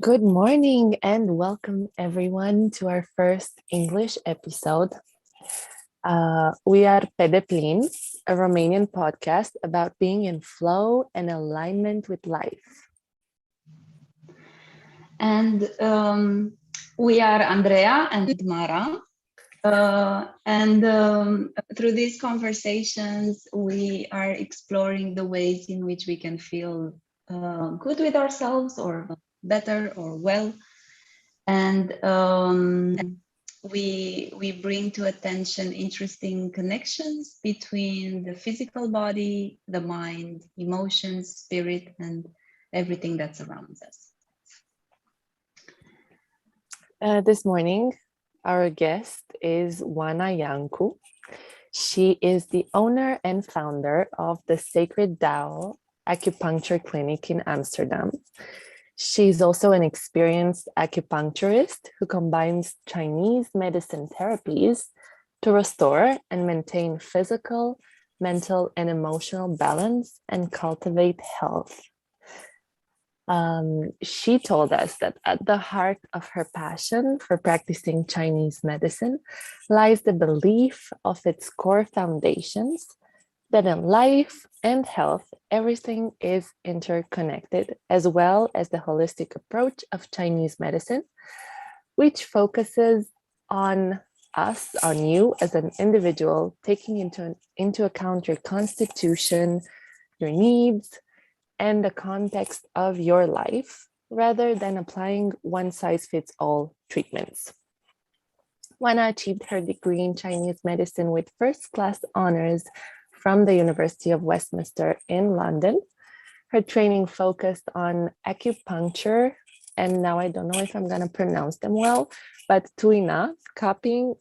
Good morning and welcome everyone to our first English episode. We are pe Deplin, a Romanian podcast about being in flow and alignment with life. And we are Andrea and Mara. Through these conversations, we are exploring the ways in which we can feel good with ourselves or better or well. And we bring to attention interesting connections between the physical body, the mind, emotions, spirit, and everything that surrounds us. This morning, our guest is Oana Iancu. She is the owner and founder of the Sacred Dao Acupuncture Clinic in Amsterdam. She's also an experienced acupuncturist who combines Chinese medicine therapies to restore and maintain physical, mental, and emotional balance and cultivate health. She told us that at the heart of her passion for practicing Chinese medicine lies the belief of its core foundations that in life and health, everything is interconnected, as well as the holistic approach of Chinese medicine, which focuses on us, on you as an individual, taking into account your constitution, your needs, and the context of your life, rather than applying one-size-fits-all treatments. Oana achieved her degree in Chinese medicine with first-class honors from the University of Westminster in London. Her training focused on acupuncture, and now I don't know if I'm going to pronounce them well, but tuina, cupping,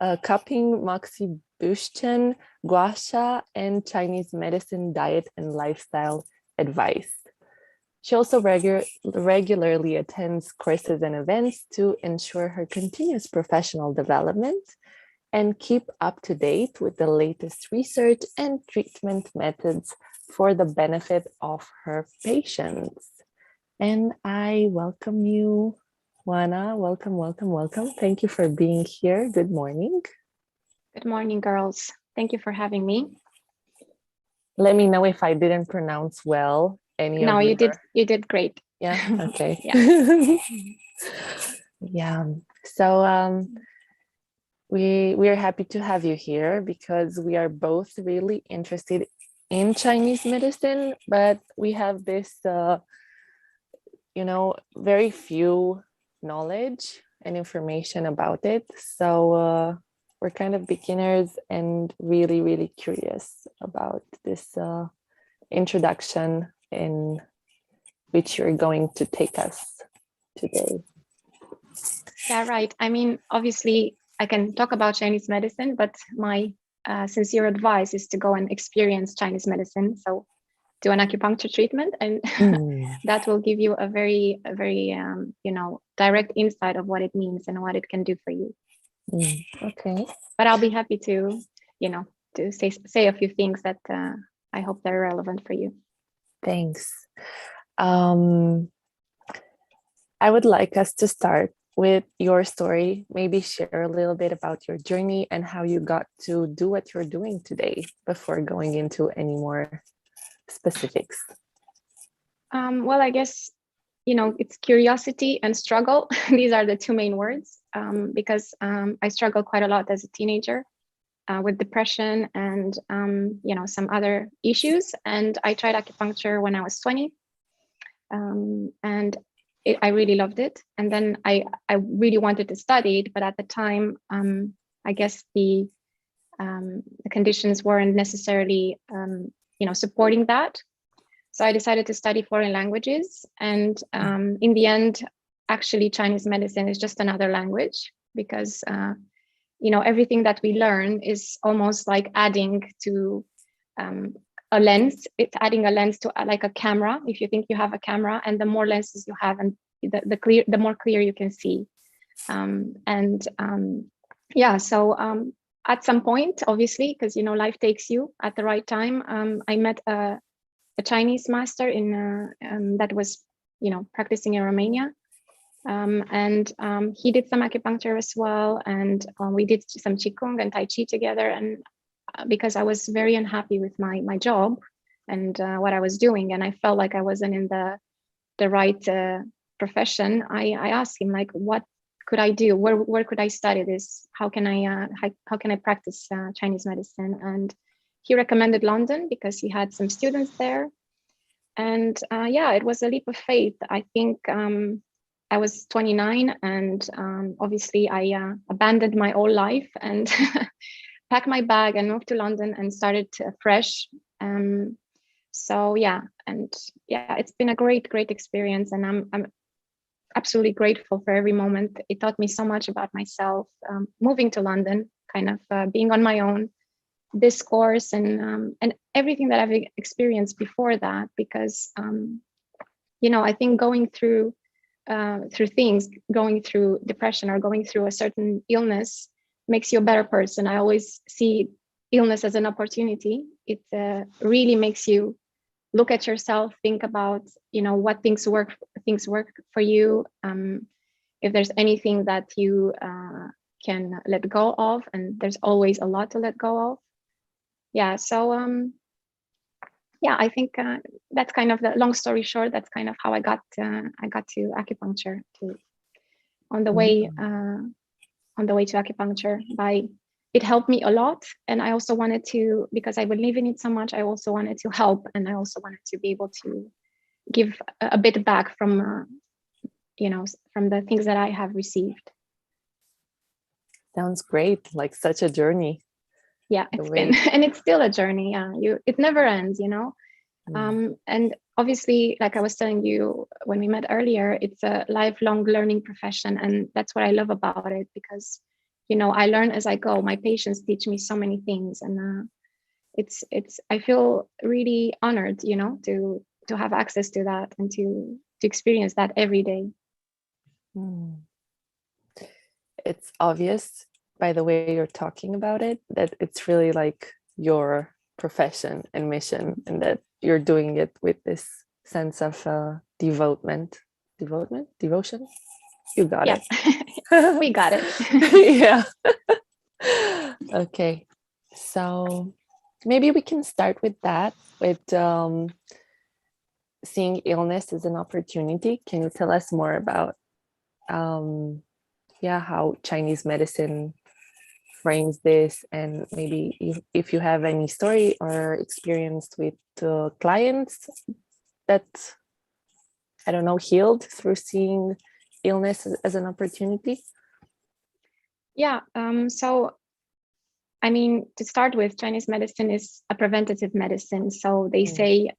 moxibustion, gua sha, and Chinese medicine diet and lifestyle advice. She also regularly attends courses and events to ensure her continuous professional development and keep up to date with the latest research and treatment methods for the benefit of her patients. And I welcome you, Oana. Welcome, welcome, welcome. Thank you for being here. Good morning. Good morning, girls. Thank you for having me. Let me know if I didn't pronounce well any of No, your... you did great. Yeah, okay. Yeah. Yeah. So we are happy to have you here because we are both really interested in Chinese medicine, but we have this very few knowledge and information about it. So we're kind of beginners and really, really curious about this introduction in which you're going to take us today. Yeah, right. I mean, obviously, I can talk about Chinese medicine, but my sincere advice is to go and experience Chinese medicine. So do an acupuncture treatment, and that will give you a very direct insight of what it means and what it can do for you. Okay. But I'll be happy to, to say a few things that I hope they're relevant for you. Thanks. I would like us to start with your story, maybe share a little bit about your journey and how you got to do what you're doing today before going into any more specifics. Well, I guess, it's curiosity and struggle. These are the two main words because I struggled quite a lot as a teenager with depression and, some other issues. And I tried acupuncture when I was 20. I really loved it. And then I really wanted to study it, but at the time, I guess the conditions weren't necessarily, supporting that. So I decided to study foreign languages. And in the end, actually, Chinese medicine is just another language because, everything that we learn is almost like adding to a lens. It's adding a lens to like a camera. If you think you have a camera, and the more lenses you have, and the more clear you can see. So at some point, obviously, because life takes you at the right time, I met a Chinese master in that was practicing in Romania. And he did some acupuncture as well. And we did some Qigong and Tai Chi together. And because I was very unhappy with my job and what I was doing, and I felt like I wasn't in the right profession, I asked him, like, what could I do? Where could I study this? How can I practice Chinese medicine? And he recommended London because he had some students there. And it was a leap of faith. I think I was 29, and obviously I abandoned my old life and packed my bag and moved to London and started fresh. It's been a great experience, and I'm absolutely grateful for every moment. It taught me so much about myself. Moving to London, kind of being on my own, this course, and everything that I've experienced before that, because I think going through things, going through depression or going through a certain illness makes you a better person. I always see illness as an opportunity. It really makes you look at yourself, think about what things work for you, if there's anything that you can let go of, and there's always a lot to let go of. I think that's kind of the long story short. That's kind of how I got to acupuncture. On the way to acupuncture, it helped me a lot, and I also wanted to, because I believe in it so much, I also wanted to help, and I also wanted to be able to give a bit back from from the things that I have received. Sounds great, like such a journey. Yeah, it's still a journey. It never ends, and obviously, like I was telling you when we met earlier, it's a lifelong learning profession, and that's what I love about it, because I learn as I go. My patients teach me so many things, and I feel really honored, to have access to that and to experience that every day. It's obvious by the way you're talking about it that it's really like your profession and mission, and that you're doing it with this sense of devotion. You got it. We got it. Yeah. Okay, so maybe we can start with that, with seeing illness as an opportunity. Can you tell us more about how Chinese medicine frames this, and maybe if you have any story or experience with clients that, I don't know, healed through seeing illness as an opportunity? So I mean, to start with, Chinese medicine is a preventative medicine. So they say,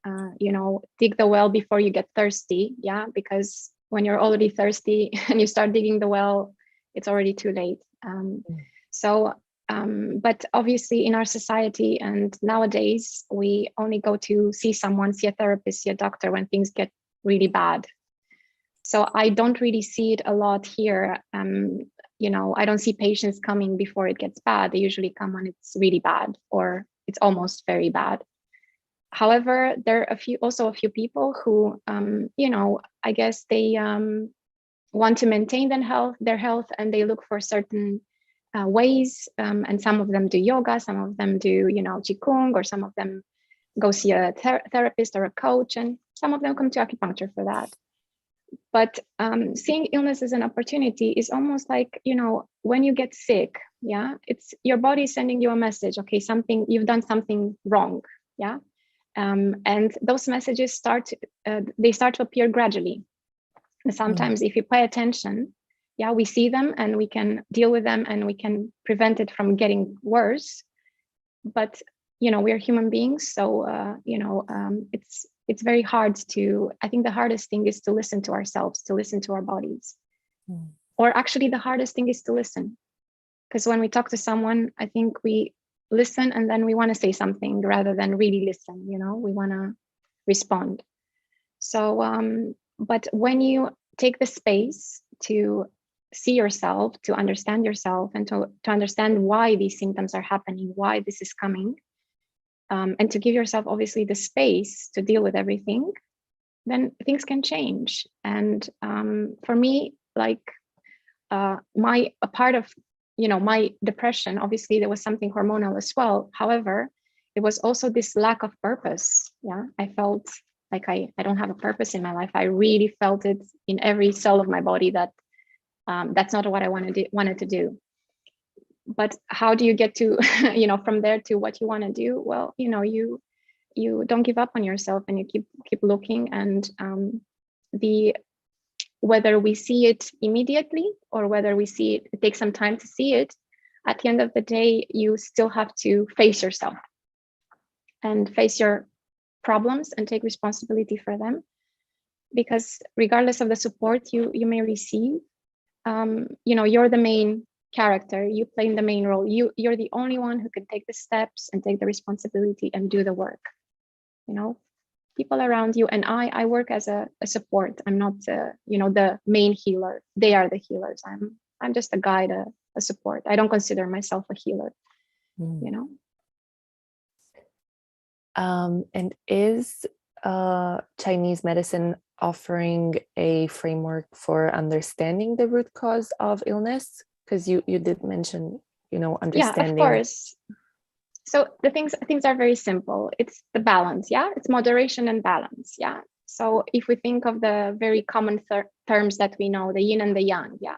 dig the well before you get thirsty. Yeah, because when you're already thirsty and you start digging the well, it's already too late. But obviously in our society and nowadays, we only go to see a therapist, see a doctor when things get really bad. So I don't really see it a lot here. I don't see patients coming before it gets bad. They usually come when it's really bad or it's almost very bad. However, there are a few people who, I guess they want to maintain their health, and they look for certain ways. And some of them do yoga, some of them do, Qigong, or some of them go see a therapist or a coach, and some of them come to acupuncture for that. But seeing illness as an opportunity is almost like, when you get sick, it's your body sending you a message. Okay, you've done something wrong, and those messages start to appear gradually. And sometimes, if you pay attention, we see them and we can deal with them and we can prevent it from getting worse. But we're human beings, so it's very hard to. I think the hardest thing is to listen to ourselves, to listen to our bodies. Or actually, the hardest thing is to listen, because when we talk to someone, I think we listen and then we want to say something rather than really listen. We want to respond. So, but when you take the space to see yourself, to understand yourself, and to understand why these symptoms are happening, why this is coming, and to give yourself obviously the space to deal with everything, then things can change. And for me, like a part of, my depression, obviously there was something hormonal as well. However, it was also this lack of purpose. Yeah, I felt like I don't have a purpose in my life. I really felt it in every cell of my body that that's not what I wanted to do. But how do you get to, from there to what you want to do? Well, you don't give up on yourself, and you keep looking. And whether we see it immediately or whether it takes some time to see it, at the end of the day, you still have to face yourself and face your problems and take responsibility for them. Because regardless of the support you may receive, you're the main character, you play the main role. You're the only one who can take the steps and take the responsibility and do the work. People around you, and I work as a support. I'm not the main healer. They are the healers. I'm just a guide, a support. I don't consider myself a healer. And is Chinese medicine offering a framework for understanding the root cause of illness? Because you did mention, understanding. Yeah, of course. So the things are very simple. It's the balance. Yeah, it's moderation and balance. Yeah. So if we think of the very common terms that we know, the yin and the yang. Yeah.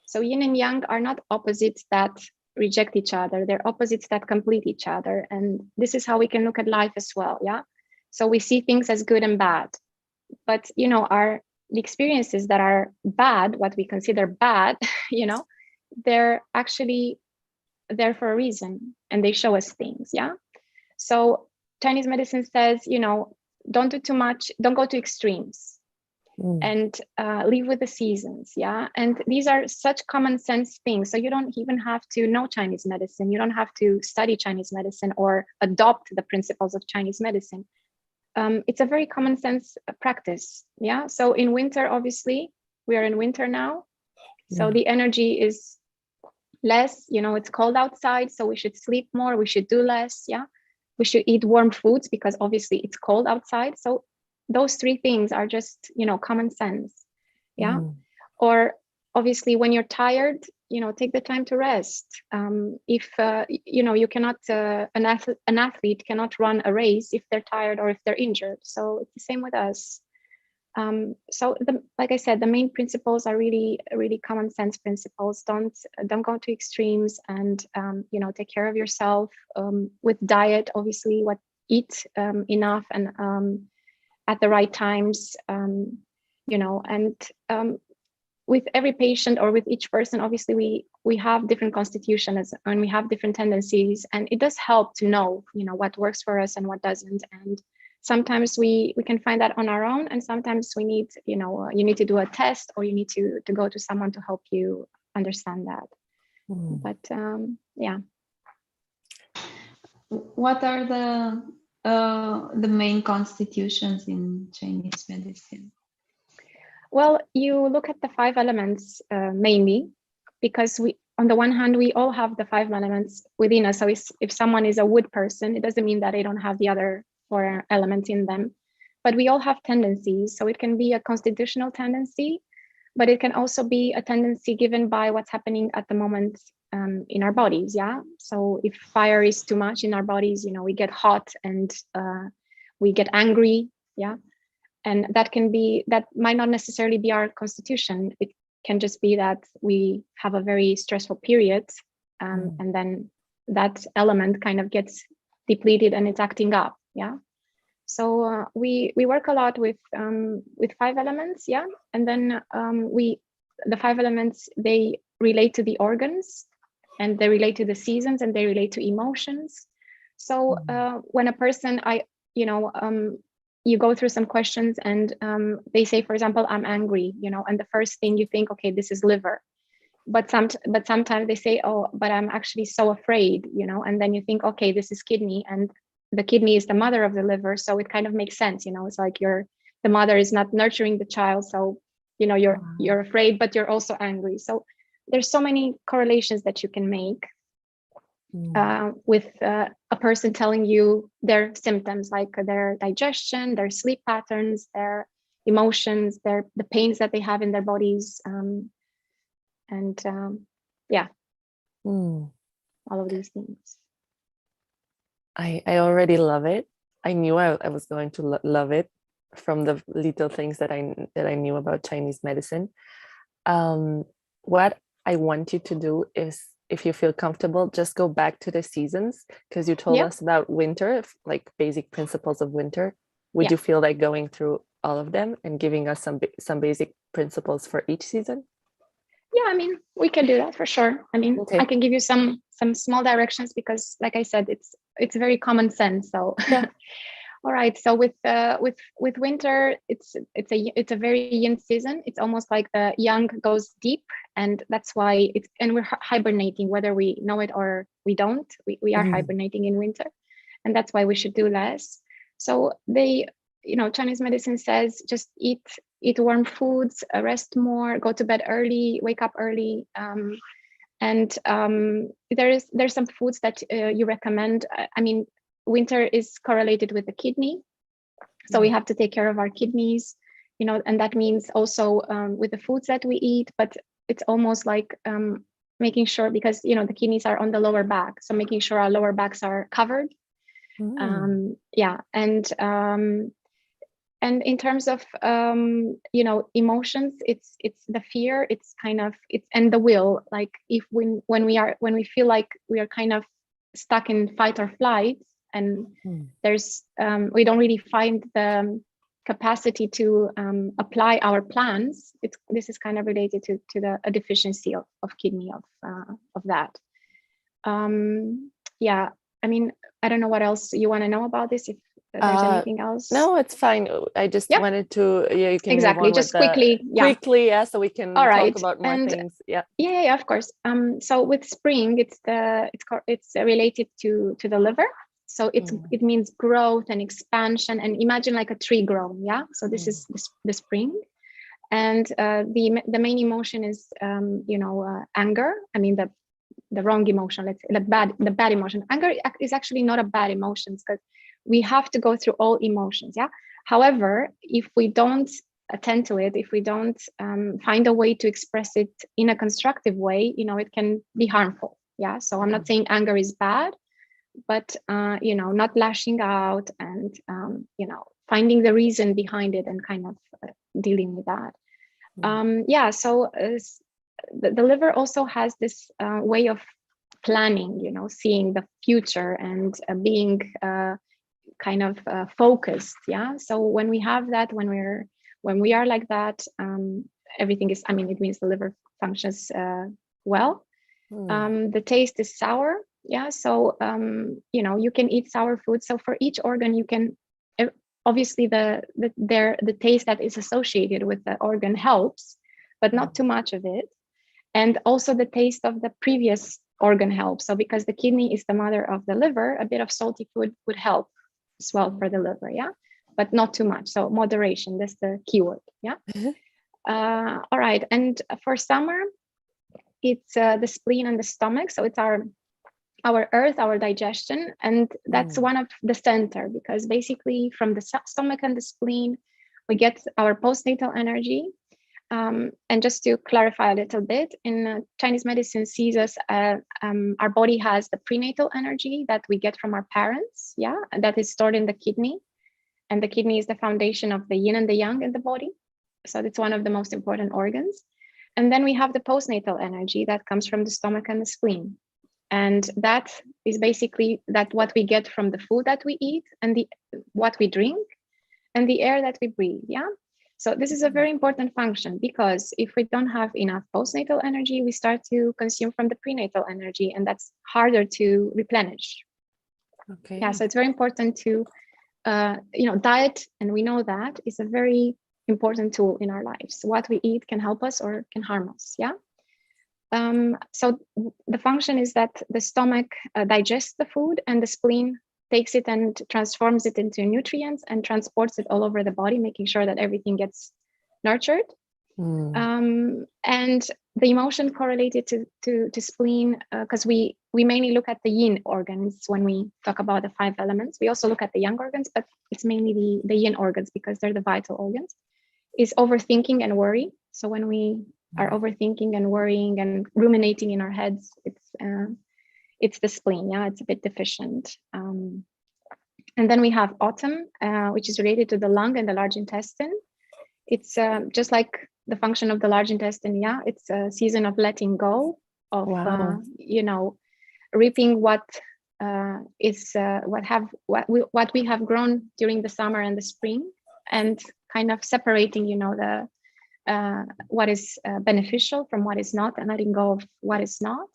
So yin and yang are not opposites that reject each other. They're opposites that complete each other. And this is how we can look at life as well. Yeah. So we see things as good and bad, but the experiences that are bad, what we consider bad, they're actually there for a reason, and they show us things. Yeah. So Chinese medicine says, don't do too much, don't go to extremes, and live with the seasons. Yeah. And these are such common sense things. So you don't even have to know Chinese medicine. You don't have to study Chinese medicine or adopt the principles of Chinese medicine. It's a very common sense practice. Yeah. So in winter, obviously, we are in winter now. So the energy is less, it's cold outside. So we should sleep more. We should do less. Yeah. We should eat warm foods because obviously it's cold outside. So those three things are just, common sense. Yeah. Or obviously when you're tired, take the time to rest. If, you cannot, an athlete cannot run a race if they're tired or if they're injured. So it's the same with us. So like I said, the main principles are really, really common sense principles. Don't go to extremes, and, take care of yourself, with diet, obviously, eat enough and at the right times, and with every patient or with each person, obviously we have different constitutions and we have different tendencies, and it does help to know, what works for us and what doesn't. And sometimes we can find that on our own, and sometimes we need, you need to do a test, or you need to go to someone to help you understand that. But yeah. What are the main constitutions in Chinese medicine? Well, you look at the 5 elements mainly, because on the one hand, we all have the 5 elements within us. So if someone is a wood person, it doesn't mean that they don't have the other 4 elements in them, but we all have tendencies. So it can be a constitutional tendency, but it can also be a tendency given by what's happening at the moment in our bodies. Yeah. So if fire is too much in our bodies, we get hot and we get angry. Yeah. And that might not necessarily be our constitution. It can just be that we have a very stressful period, and then that element kind of gets depleted and it's acting up. Yeah. So we work a lot with 5 elements. Yeah. And then the 5 elements, they relate to the organs, and they relate to the seasons, and they relate to emotions. So when a person, you go through some questions and they say, for example, I'm angry, and the first thing you think, okay, this is liver. But sometimes they say, oh, but I'm actually so afraid, and then you think, okay, this is kidney, and the kidney is the mother of the liver. So it kind of makes sense, it's like the mother is not nurturing the child. So, you're afraid, but you're also angry. So there's so many correlations that you can make with a person telling you their symptoms, like their digestion, their sleep patterns, their emotions, the pains that they have in their bodies, and all of these things. I already love it. I knew I was going to love it from the little things that I knew about Chinese medicine. What I want you to do is, if you feel comfortable, just go back to the seasons, because you told us about winter, like basic principles of winter. Would you feel like going through all of them and giving us some basic principles for each season? Yeah, I mean, we can do that for sure. I mean, I can give you some small directions, because, like I said, it's very common sense. So, all right. So with winter, it's a very yin season. It's almost like the yang goes deep, and that's why we're hibernating, whether we know it or we don't. We are hibernating in winter, and that's why we should do less. So Chinese medicine says just eat warm foods, rest more, go to bed early, wake up early. And there's some foods that you recommend. I mean, winter is correlated with the kidney. So we have to take care of our kidneys, and that means also with the foods that we eat, but it's almost like making sure, because, the kidneys are on the lower back. So making sure our lower backs are covered. And in terms of emotions, it's the fear, it's and the will. Like when we feel like we are kind of stuck in fight or flight, and there's we don't really find the capacity to apply our plans. This is kind of related to a deficiency of kidney of that. I mean, I don't know what else you want to know about this. If there's anything else. No, it's fine. I just wanted to, you can exactly, just quickly. Quickly, so we can talk about more things. Yeah, of course. So with spring, it's related to the liver. So it means growth and expansion, and imagine like a tree growing. So this is the spring, and the main emotion is anger. I mean the wrong emotion. Let's say the bad emotion. Anger is actually not a bad emotion, because we have to go through all emotions. However, if we don't attend to it, if we don't find a way to express it in a constructive way, it can be harmful. So I'm not saying anger is bad, but not lashing out and finding the reason behind it and kind of dealing with that. So the liver also has this way of planning, seeing the future and being kind of focused. So when we have that, when we are like that, everything is, it means the liver functions well. The taste is sour. So you can eat sour food. So for each organ, you can obviously the taste that is associated with the organ helps, but not too much of it. And also the taste of the previous organ helps. So because the kidney is the mother of the liver, a bit of salty food would help as well for the liver, but not too much. So moderation, that's the keyword. All right. And for summer, it's the spleen and the stomach. So it's our earth, our digestion, and that's one of the center, because basically from the stomach and the spleen, we get our postnatal energy. And just to clarify a little bit, in Chinese medicine sees us, our body has the prenatal energy that we get from our parents, and that is stored in the kidney. And the kidney is the foundation of the yin and the yang in the body. So it's one of the most important organs. And then we have the postnatal energy that comes from the stomach and the spleen. And that is basically what we get from the food that we eat and what we drink and the air that we breathe, So this is a very important function, because if we don't have enough postnatal energy, we start to consume from the prenatal energy, and that's harder to replenish. So it's very important to, diet, and we know that is a very important tool in our lives. What we eat can help us or can harm us. So the function is that the stomach digests the food, and the spleen takes it and transforms it into nutrients and transports it all over the body, making sure that everything gets nurtured. And the emotion correlated to spleen, because we mainly look at the yin organs when we talk about the 5 elements. We also look at the yang organs, but it's mainly the yin organs, because they're the vital organs. is overthinking and worry. So when we are overthinking and worrying and ruminating in our heads, it's the spleen. Yeah, it's a bit deficient. And then we have autumn, which is related to the lung and the large intestine. It's just like the function of the large intestine. Yeah, it's a season of letting go of, reaping what we have grown during the summer and the spring, and kind of separating, what is beneficial from what is not, and letting go of what is not.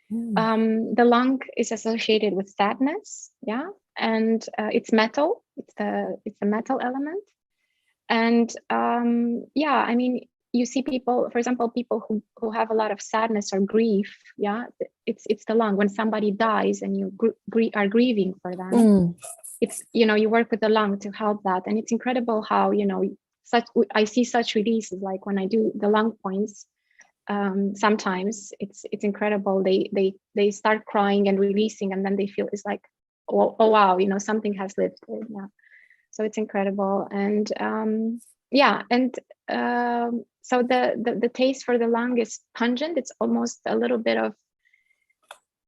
The lung is associated with sadness, yeah, and it's metal. It's a metal element, and I mean, you see people, for example, people who have a lot of sadness or grief, yeah, it's the lung. When somebody dies and you are grieving for them, it's, you work with the lung to help that, and it's incredible how, I see such releases, like when I do the lung points. Sometimes it's incredible. They start crying and releasing, and then they feel it's like, oh wow, something has lifted. Yeah, so it's incredible. And so the taste for the lung is pungent. It's almost a little bit of,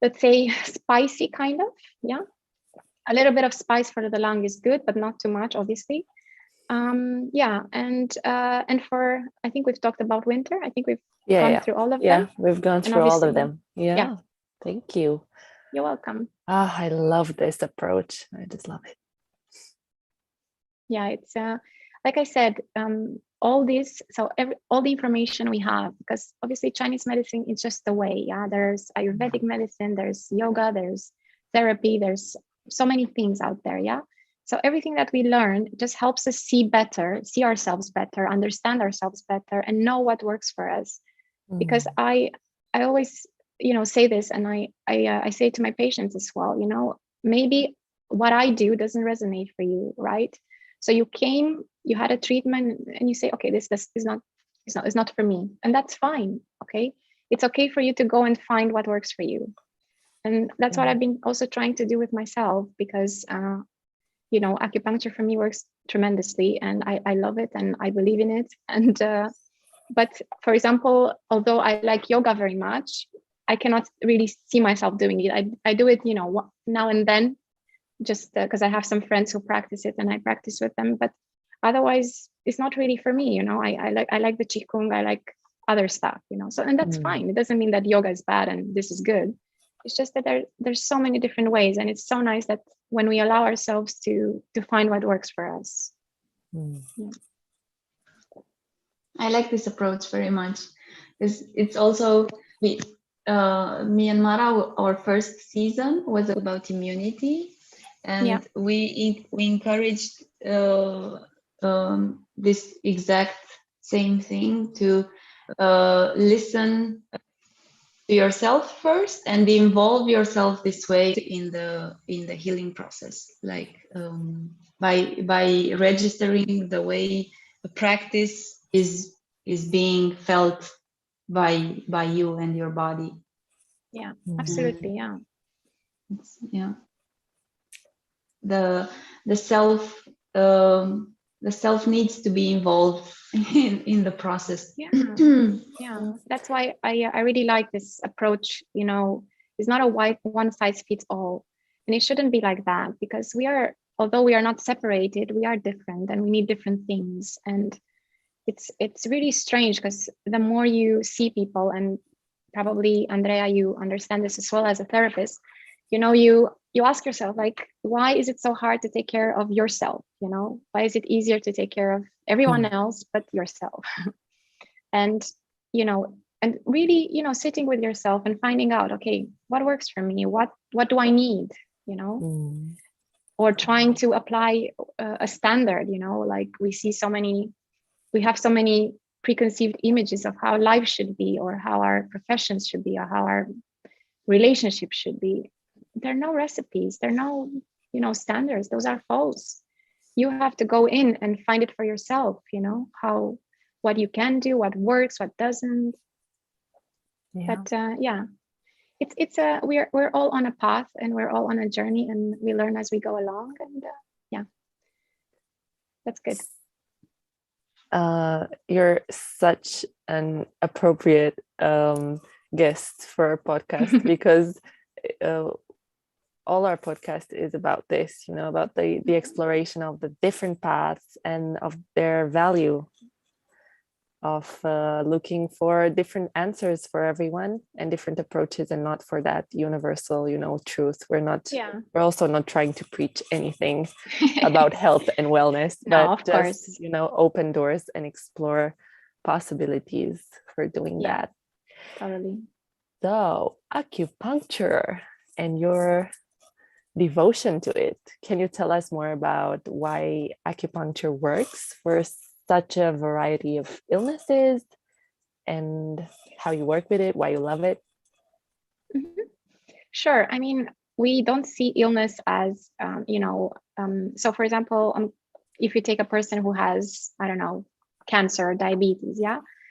let's say, spicy kind of. Yeah, a little bit of spice for the lung is good, but not too much, obviously. And for, I think we've talked about winter. I think we've gone through all of them. Yeah, we've gone through all of them. Yeah. Thank you. You're welcome. I love this approach. I just love it. Yeah, it's like I said, all this, so all the information we have, because obviously Chinese medicine is just the way. Yeah, there's Ayurvedic medicine, there's yoga, there's therapy, there's so many things out there. Yeah. So everything that we learn just helps us see ourselves better, understand ourselves better, and know what works for us. Because I always, say this, and I say to my patients as well, maybe what I do doesn't resonate for you, right? So you had a treatment, and you say, okay, this is not for me, and that's fine. Okay, it's okay for you to go and find what works for you, and that's what I've been also trying to do with myself, because acupuncture for me works tremendously, and I love it, and I believe in it. And but for example, although I like yoga very much, I cannot really see myself doing it. I do it, now and then, just because I have some friends who practice it, and I practice with them. But otherwise, it's not really for me. I like the qigong. I like other stuff. So, and that's fine. It doesn't mean that yoga is bad and this is good. It's just that there's so many different ways, and it's so nice that when we allow ourselves to find what works for us. Yeah. I like this approach very much. It's also me and Mara, our first season was about immunity, and we encouraged this exact same thing, to listen to yourself first and involve yourself this way in the healing process, like by registering the way a practice is being felt by you and your body. Yeah, absolutely. Yeah. The self needs to be involved in the process. Yeah. That's why I really like this approach. It's not a one size fits all, and it shouldn't be like that, because although we are not separated, we are different, and we need different things. And it's really strange, because the more you see people, and probably Andrea, you understand this as well as a therapist, you ask yourself, like, why is it so hard to take care of yourself? Why is it easier to take care of everyone else but yourself? And and really, sitting with yourself and finding out, okay, what works for me? What do I need? Or trying to apply a standard. Like we have so many preconceived images of how life should be, or how our professions should be, or how our relationships should be. There are no recipes. There are no, standards. Those are false. You have to go in and find it for yourself, what you can do, what works, what doesn't. But we're all on a path, and we're all on a journey, and we learn as we go along. And that's good. You're such an appropriate guest for our podcast because all our podcast is about this, about the exploration of the different paths and of their value, of looking for different answers for everyone and different approaches, and not for that universal, truth. We're also not trying to preach anything about health and wellness, No, but of just, course. open doors and explore possibilities for doing that. Totally. So, acupuncture and your devotion to it. Can you tell us more about why acupuncture works for such a variety of illnesses and how you work with it, why you love it? Sure. I mean, we don't see illness as, so for example, if you take a person who has, I don't know, cancer or diabetes,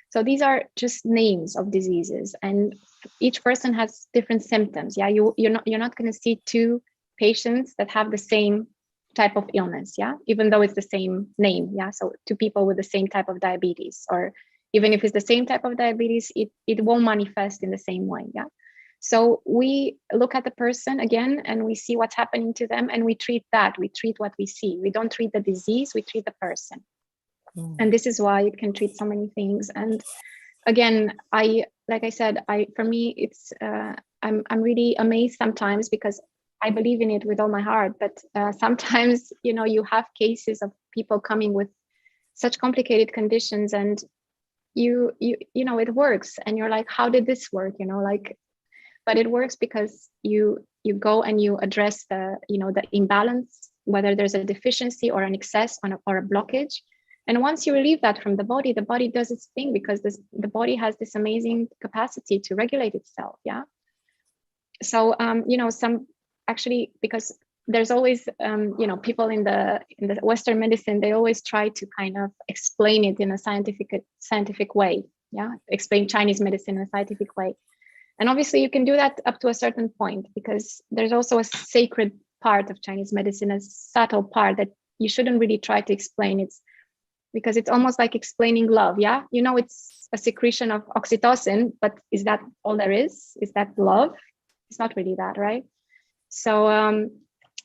so these are just names of diseases, and each person has different symptoms. You're not going to see two patients that have the same type of illness, even though it's the same name, so two people with the same type of diabetes, or even if it's the same type of diabetes, it won't manifest in the same way. So we look at the person again and we see what's happening to them, and we treat what we see. We don't treat the disease, we treat the person. And this is why it can treat so many things. And again, like I said, for me, it's I'm really amazed sometimes, because I believe in it with all my heart, but sometimes, you have cases of people coming with such complicated conditions, and it works, and you're like, how did this work? But it works because you go and you address the imbalance, whether there's a deficiency or an excess or a blockage. And once you relieve that from the body does its thing, because the body has this amazing capacity to regulate itself. So, some actually, because there's always, people in the Western medicine, they always try to kind of explain it in a scientific way. Explain Chinese medicine in a scientific way. And obviously you can do that up to a certain point, because there's also a sacred part of Chinese medicine, a subtle part that you shouldn't really try to explain. Because it's almost like explaining love. It's a secretion of oxytocin, but is that all there is? Is that love? It's not really that, right? So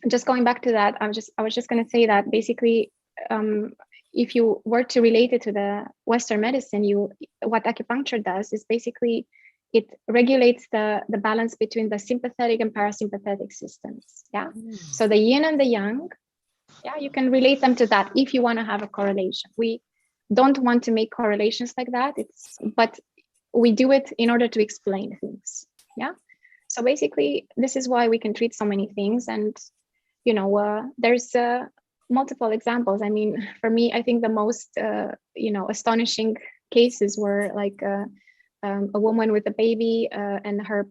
just going back to that, I was just going to say that basically, if you were to relate it to the Western medicine, what acupuncture does is basically it regulates the balance between the sympathetic and parasympathetic systems. So the yin and the yang, you can relate them to that if you want to have a correlation. We don't want to make correlations like that. But we do it in order to explain things. So basically, this is why we can treat so many things. And there's multiple examples. I mean, for me, I think the most astonishing cases were like a woman with a baby and her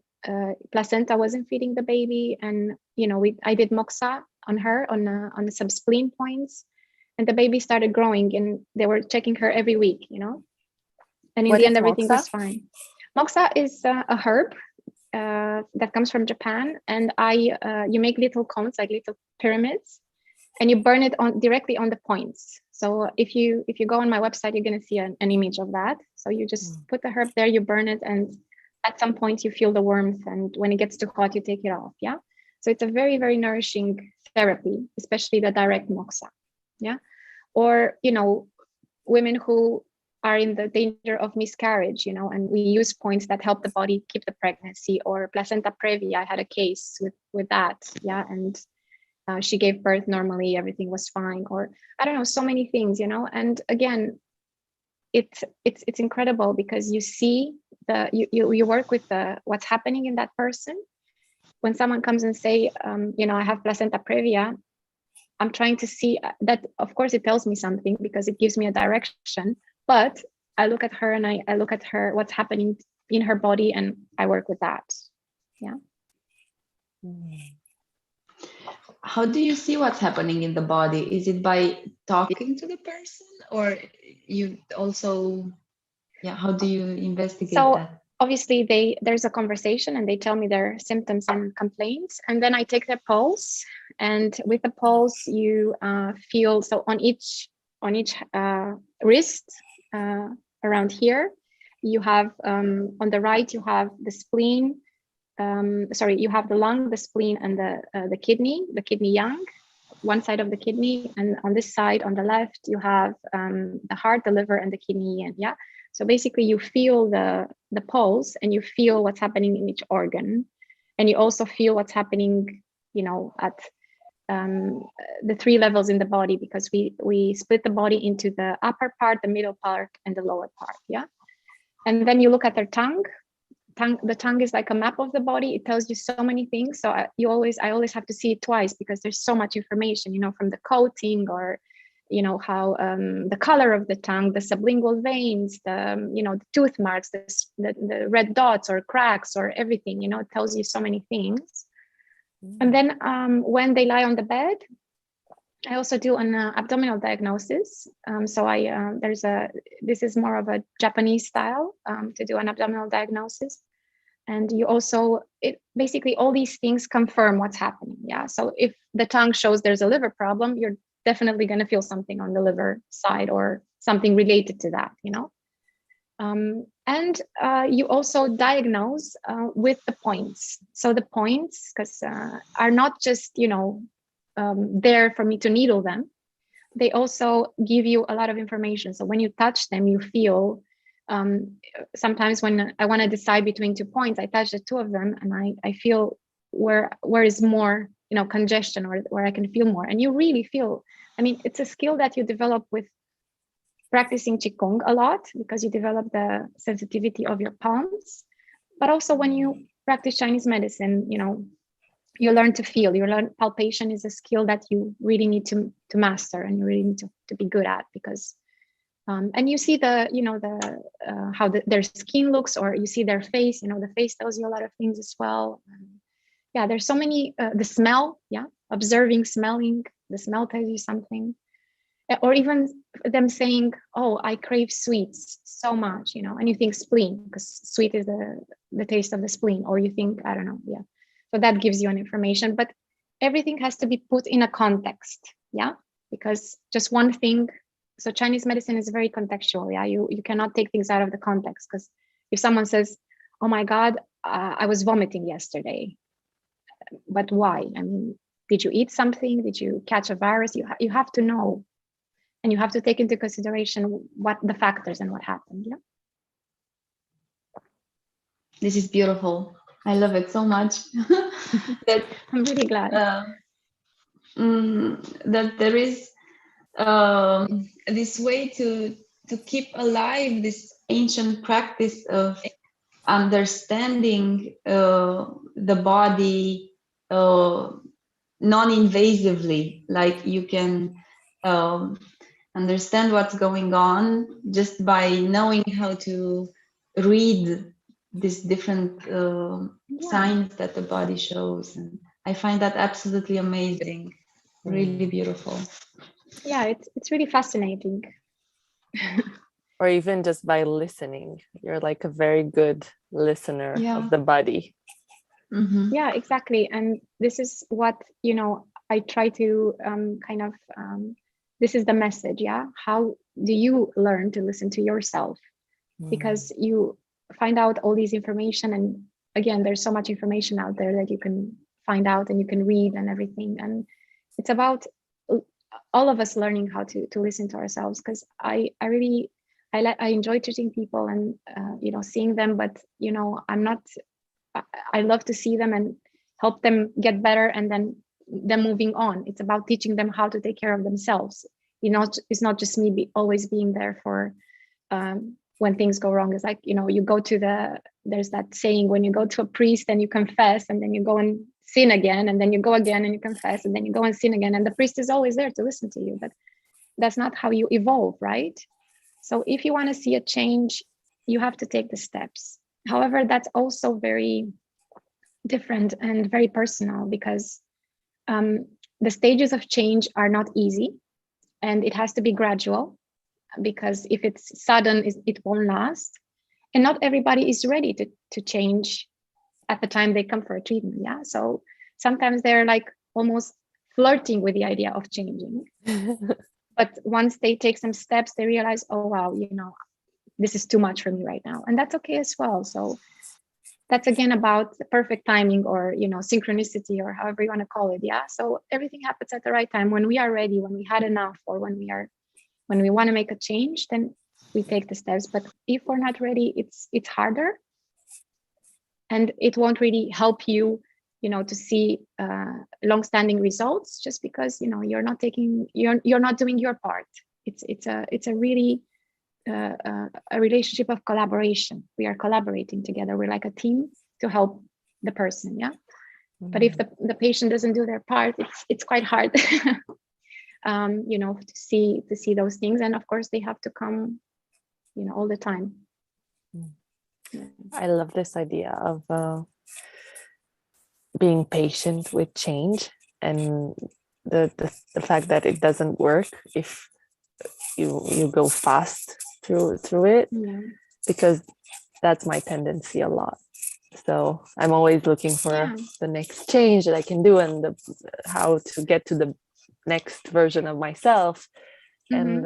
placenta wasn't feeding the baby, and I did moxa on her on the subspleen points, and the baby started growing, and they were checking her every week, and in the end everything was fine. Moxa is a herb that comes from Japan, and you make little cones, like little pyramids, and you burn it directly on the points. So if you go on my website, you're going to see an image of that. So you just put the herb there, you burn it, and at some point you feel the warmth, and when it gets too hot, you take it off. So it's a very, very nourishing therapy, especially the direct moxa. Or women who are in the danger of miscarriage, and we use points that help the body keep the pregnancy. Or placenta previa, I had a case with that, and she gave birth normally, everything was fine. Or I don't know, so many things, and again, it's incredible, because you see you work with what's happening in that person. When someone comes and say, I have placenta previa, I'm trying to see that, of course, it tells me something because it gives me a direction, but I look at her and I look at her, what's happening in her body, and I work with that. How do you see what's happening in the body? Is it by talking to the person, or you also, how do you investigate that? Obviously there's a conversation, and they tell me their symptoms and complaints, and then I take their pulse, and with the pulse you feel, so on each on each wrist, around here. You have on the right, you have the spleen. You have the lung, the spleen, and the kidney yang, one side of the kidney, and on this side, on the left, you have the heart, the liver, and the kidney yin. Yeah. So basically, you feel the pulse, and you feel what's happening in each organ, and you also feel what's happening, at the 3 levels in the body, because we split the body into the upper part, the middle part, and the lower part. Yeah. And then you look at their tongue. The tongue is like a map of the body. It tells you so many things. So I always have to see it twice, because there's so much information, from the coating, or how the color of the tongue, the sublingual veins, the tooth marks, the red dots or cracks or everything. It tells you so many things. And then when they lie on the bed, I also do an abdominal diagnosis. This is more of a Japanese style to do an abdominal diagnosis. And you also, basically all these things confirm what's happening. Yeah. So if the tongue shows there's a liver problem, you're definitely going to feel something on the liver side or something related to that, And you also diagnose with the points. So the points, because are not just, there for me to needle them. They also give you a lot of information. So when you touch them, you feel, sometimes when I want to decide between 2 points, I touch the 2 of them, and I feel where is more, congestion, or where I can feel more. And you really feel, it's a skill that you develop with practicing Qigong a lot, because you develop the sensitivity of your palms. But also when you practice Chinese medicine, you learn to feel. Palpation is a skill that you really need to master, and you really need to be good at, because and you see how their skin looks, or you see their face. The face tells you a lot of things as well. Yeah, there's so many. The smell, observing, smelling. The smell tells you something, or even them saying, "Oh, I crave sweets so much," and you think spleen, because sweet is the taste of the spleen, or you think, I don't know, yeah. So that gives you an information, but everything has to be put in a context, because just one thing. So Chinese medicine is very contextual. You cannot take things out of the context, because if someone says, "Oh my God, I was vomiting yesterday," but why? Did you eat something? Did you catch a virus? You have to know, and you have to take into consideration what the factors and what happened. Yeah. This is beautiful. I love it so much. I'm really glad that there is this way to keep alive this ancient practice of understanding the body non-invasively. Like you can understand what's going on just by knowing how to read these different signs that the body shows. And I find that absolutely amazing, really beautiful. Yeah, it's really fascinating. Or even just by listening, you're like a very good listener of the body. Mm-hmm. Yeah, exactly. And this is what, I try to this is the message. How do you learn to listen to yourself? Because you find out all these information, and again, there's so much information out there that you can find out and you can read and everything. And it's about all of us learning how to listen to ourselves, because I enjoy teaching people and seeing them, but I love to see them and help them get better, and then them moving on. It's about teaching them how to take care of themselves. It's not just me always being there for when things go wrong. It's like, you go to there's that saying, when you go to a priest and you confess, and then you go and sin again, and then you go again and you confess, and then you go and sin again, and the priest is always there to listen to you. But that's not how you evolve, right? So if you want to see a change, you have to take the steps. However, that's also very different and very personal, because the stages of change are not easy, and it has to be gradual, because if it's sudden, it won't last. And not everybody is ready to change at the time they come for a treatment. Yeah. So sometimes they're like almost flirting with the idea of changing. But once they take some steps, they realize, oh, wow, this is too much for me right now. And that's okay as well. So that's again about the perfect timing, or, synchronicity, or however you want to call it. Yeah. So everything happens at the right time, when we are ready, when we had enough, or when we want to make a change, then we take the steps. But if we're not ready, it's harder, and it won't really help you, to see long-standing results, just because you're not doing your part. It's a really a relationship of collaboration. We are collaborating together. We're like a team to help the person. Yeah. Mm-hmm. But if the patient doesn't do their part, it's quite hard to see those things. And of course they have to come all the time. I love this idea of being patient with change, and the fact that it doesn't work if you go fast through it. Yeah. Because that's my tendency a lot. So I'm always looking for the next change that I can do, and how to get to the next version of myself. Mm-hmm. And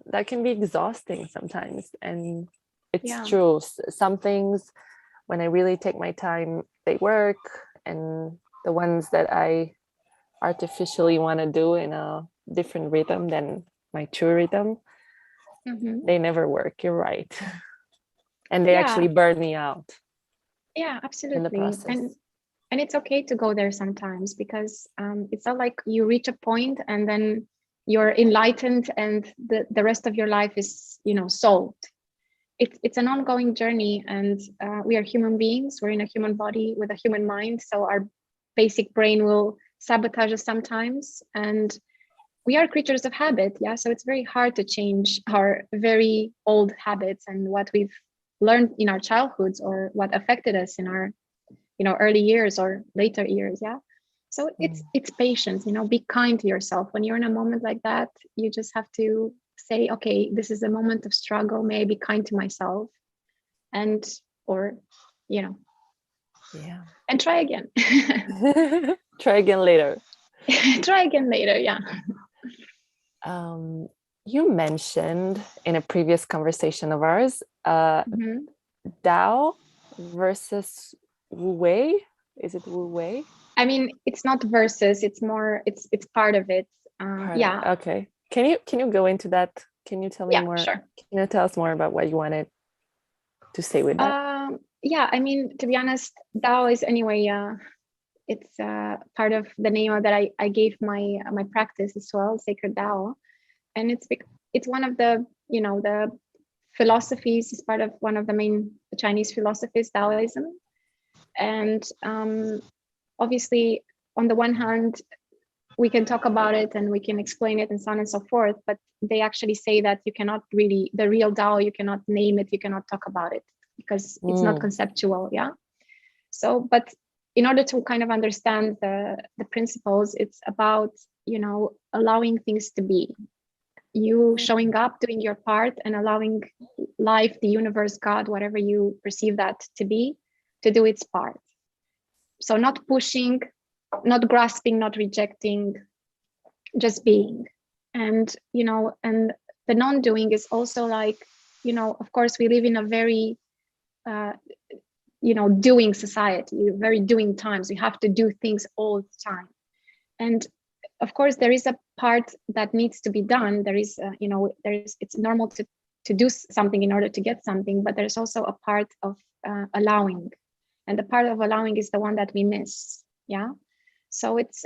that can be exhausting sometimes. And it's true. Some things, when I really take my time, they work. And the ones that I artificially want to do in a different rhythm than my true rhythm, mm-hmm. they never work. You're right. And they actually burn me out. Yeah, absolutely. In the process. And it's okay to go there sometimes, because it's not like you reach a point and then you're enlightened and the rest of your life is, solved. It's an ongoing journey, and we are human beings. We're in a human body with a human mind. So our basic brain will sabotage us sometimes, and we are creatures of habit. Yeah. So it's very hard to change our very old habits and what we've learned in our childhoods, or what affected us in our, early years or later years. Yeah. So it's patience, be kind to yourself. When you're in a moment like that, you just have to say, okay, this is a moment of struggle. May I be kind to myself, and and try again. Try again later. Try again later. Yeah. You mentioned in a previous conversation of ours, mm-hmm. Dao versus Wu Wei. Is it Wu Wei? I mean, it's not versus. It's more. It's part of it. Okay. Can you go into that? Can you tell me more? Sure. Can you tell us more about what you wanted to say with that? I mean, to be honest, Dao is anyway. It's part of the name that I gave my practice as well, Sacred Dao, and it's one of the the philosophies. It's part of one of the main Chinese philosophies, Taoism, and obviously, on the one hand, we can talk about it and we can explain it and so on and so forth, but they actually say that you cannot really, the real Dao, you cannot name it, you cannot talk about it, because it's not conceptual. Yeah. So, but in order to kind of understand the principles, it's about, allowing things to be. You showing up, doing your part, and allowing life, the universe, God, whatever you perceive that to be, to do its part. So not pushing, not grasping, not rejecting, just being. And, and the non-doing is also like, of course, we live in a very, doing society, very doing times. We have to do things all the time. And of course, there is a part that needs to be done. There is, it's normal to do something in order to get something, but there's also a part of allowing. And the part of allowing is the one that we miss. Yeah. So it's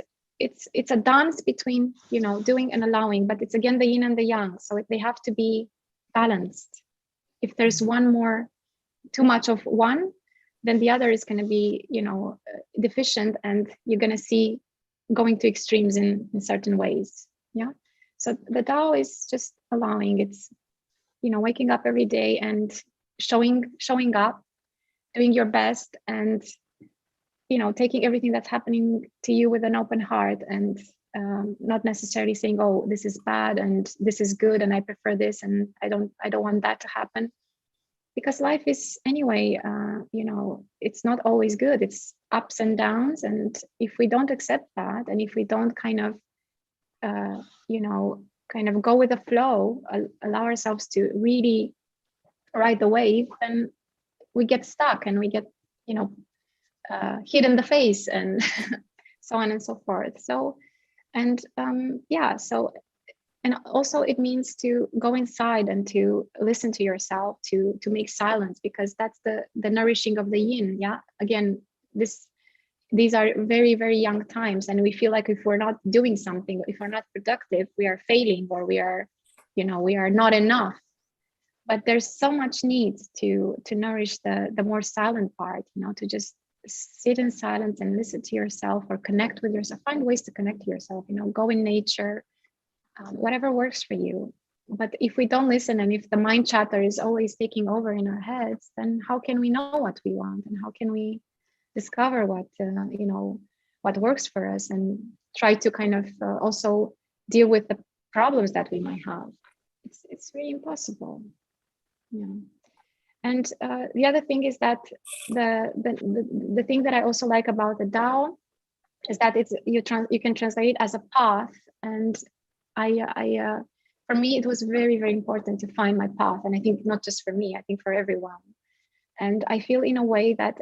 a dance between, doing and allowing, but it's again the yin and the yang. So they have to be balanced. If there's too much of one, then the other is going to be, deficient, and you're going to see going to extremes in certain ways. Yeah. So the Tao is just allowing. It's, waking up every day and showing up, doing your best, and, taking everything that's happening to you with an open heart, and not necessarily saying, oh, this is bad and this is good and I prefer this and I don't want that to happen. Because life is anyway, it's not always good. It's ups and downs. And if we don't accept that, and if we don't kind of, kind of go with the flow, allow ourselves to really ride the wave, then we get stuck and we get, hit in the face and so on and so forth. So, and and also it means to go inside and to listen to yourself, to make silence, because that's the nourishing of the yin. Yeah. Again, these are very, very young times, and we feel like if we're not doing something, if we're not productive, we are failing, or we are not enough. But there's so much need to nourish the more silent part, to just sit in silence and listen to yourself, or connect with yourself, find ways to connect to yourself, go in nature, whatever works for you. But if we don't listen, and if the mind chatter is always taking over in our heads, then how can we know what we want, and how can we discover what works for us, and try to kind of also deal with the problems that we might have? It's really impossible. Yeah. And the other thing is that the thing that I also like about the Tao is that you can translate it as a path. And I for me, it was very, very important to find my path. And I think not just for me, I think for everyone. And I feel in a way that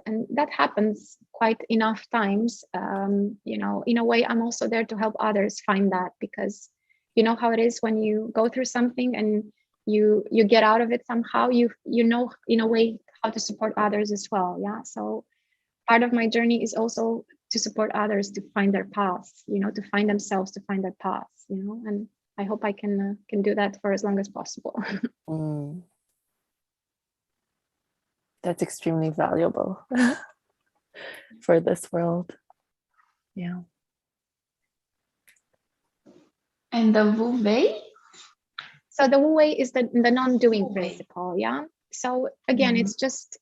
happens quite enough times, in a way, I'm also there to help others find that, because you know how it is when you go through something and you get out of it somehow, you know in a way how to support others as well. Yeah. So part of my journey is also to support others to find their paths, to find themselves, to find their paths, and I hope I can do that for as long as possible. That's extremely valuable for this world. Yeah. And the Wu Wei? So the Wu Wei is the non-doing principle. Yeah. So again, it's just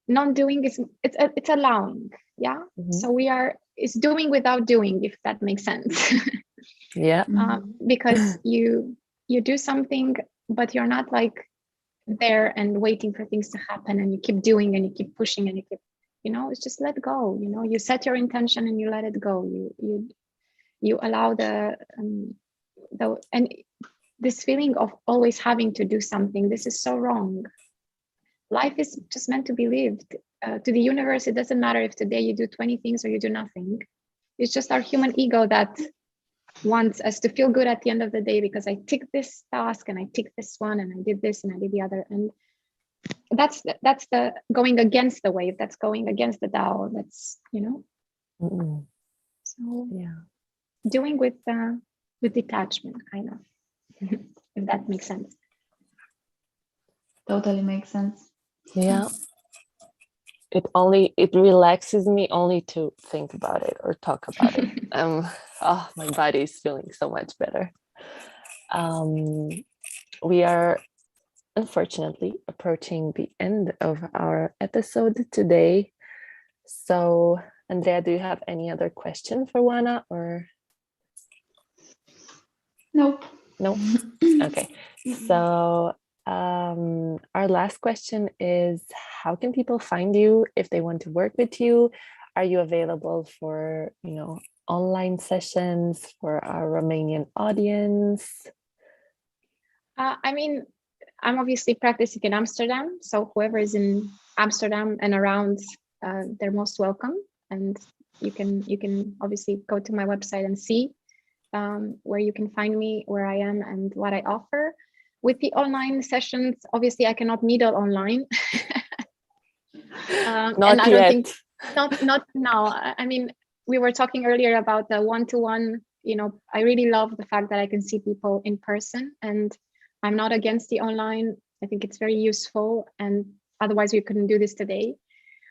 non-doing is it's allowing. Yeah. So it's doing without doing, if that makes sense. Yeah. Because you do something, but you're not like there and waiting for things to happen, and you keep doing and you keep pushing and you keep, it's just let go. You set your intention and you let it go. You allow and this feeling of always having to do something, this is so wrong. Life is just meant to be lived. To the universe, it doesn't matter if today you do 20 things or you do nothing. It's just our human ego that wants us to feel good at the end of the day, because I ticked this task and I ticked this one and I did this and I did the other. And that's the going against the wave. That's going against the Tao. That's, So yeah, doing with detachment, kind of, if that makes sense. Totally makes sense. Yeah. It relaxes me only to think about it or talk about it. My body is feeling so much better. We are unfortunately approaching the end of our episode today. So, Andrea, do you have any other question for Oana, or? Nope. Nope. Okay. So our last question is, how can people find you if they want to work with you? Are you available for, online sessions for our Romanian audience? I'm obviously practicing in Amsterdam, so whoever is in Amsterdam and around, they're most welcome. And you can obviously go to my website and see where you can find me, where I am, and what I offer. With the online sessions, obviously I cannot needle online. Not yet. Not now. We were talking earlier about the one-to-one. I really love the fact that I can see people in person, and I'm not against the online. I think it's very useful, and otherwise we couldn't do this today.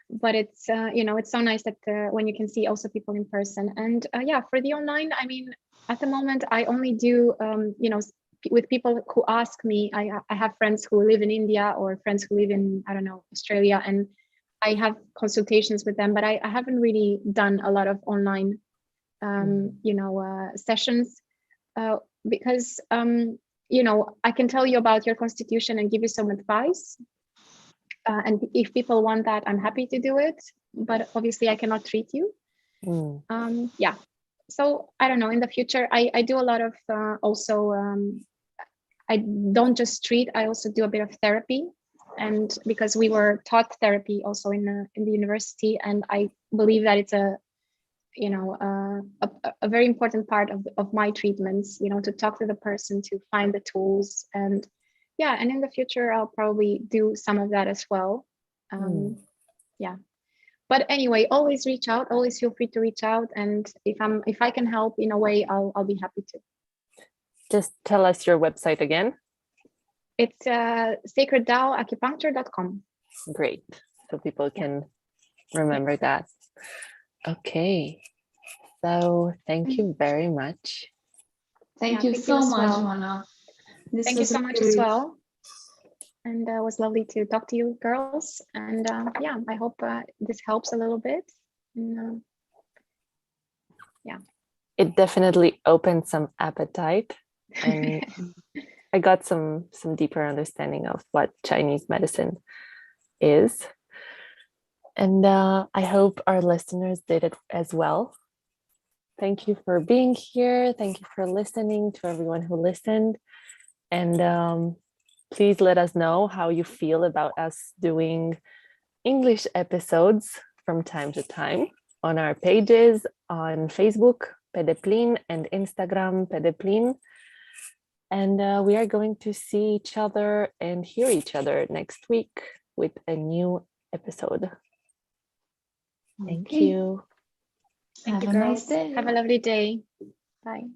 But it's it's so nice that when you can see also people in person. And for the online, at the moment I only do with people who ask me. I have friends who live in India or friends who live in, Australia, and I have consultations with them, but I haven't really done a lot of online sessions because I can tell you about your constitution and give you some advice. And if people want that, I'm happy to do it, but obviously I cannot treat you. so I don't know, in the future, I do a lot of also, I don't just treat, I also do a bit of therapy. And because we were taught therapy also in the university, and I believe that it's a very important part of my treatments, to talk to the person, to find the tools, and and in the future I'll probably do some of that as well. But anyway, always reach out, always feel free to reach out, and if I can help in a way, I'll be happy to. Just tell us your website again. It's sacreddaoacupuncture.com. Great, so people can remember that. Okay, so thank you very much. Thank you so much, Oana. Thank you so much as well. And it was lovely to talk to you girls. And I hope this helps a little bit. And, It definitely opened some appetite, and I got some deeper understanding of what Chinese medicine is. And I hope our listeners did it as well. Thank you for being here. Thank you for listening, to everyone who listened. And please let us know how you feel about us doing English episodes from time to time on our pages on Facebook, Deplin, and Instagram, Deplin. And we are going to see each other and hear each other next week with a new episode. Thank you. Thank you, girls. Have a lovely day. Bye.